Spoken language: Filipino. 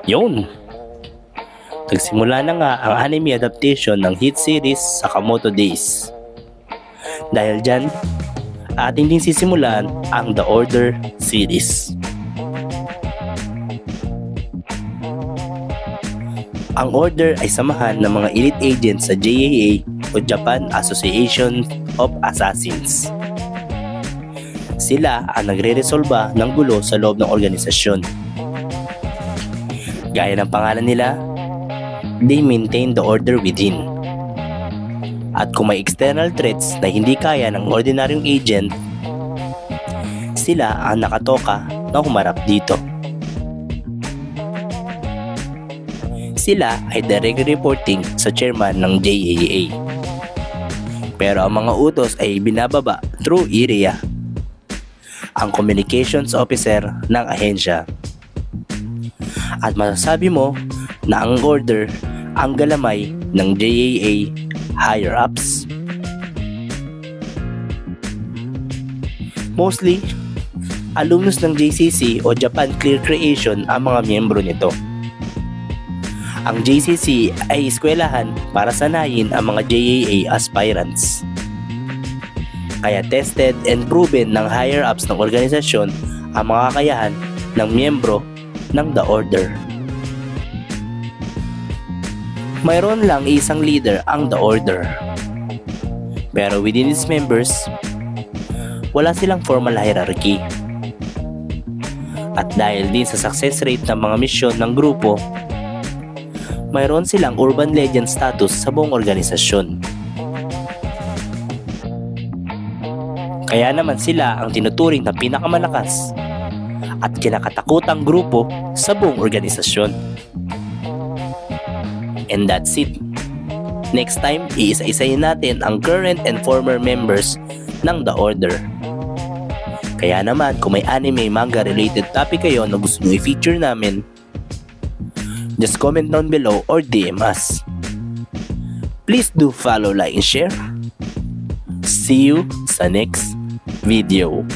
Yun! Nagsimula na nga ang anime adaptation ng hit series Sakamoto Days. Dahil dyan, ating din sisimulan ang The Order series. Ang Order ay samahan ng mga elite agents sa JAA o Japan Association of Assassins. Sila ang nagre-resolba ng gulo sa loob ng organisasyon. Gaya ng pangalan nila, they maintain the order within. At kung may external threats na hindi kaya ng ordinaryong agent, sila ang nakatoka na humarap dito. Sila ay directly reporting sa chairman ng JAA. Pero ang mga utos ay binababa through IREA, ang communications officer ng ahensya. At masasabi mo na ang order ang galamay ng JAA higher-ups. Mostly, alumnus ng JCC o Japan Clear Creation ang mga miyembro nito. Ang JCC ay eskwelahan para sanayin ang mga JAA aspirants. Kaya tested and proven ng higher-ups ng organisasyon ang mga kakayahan ng miyembro ng The Order. Mayroon lang isang leader ang The Order. Pero within its members, wala silang formal hierarchy. At dahil din sa success rate ng mga misyon ng grupo, mayroon silang urban legend status sa buong organisasyon. Kaya naman sila ang tinuturing na pinakamalakas at kinakatakutang grupo sa buong organisasyon. And that's it. Next time, iisa-isahin natin ang current and former members ng The Order. Kaya naman, kung may anime, manga related topic kayo na gusto nyo i-feature namin, just comment down below or DM us. Please do follow, like, and share. See you sa next video.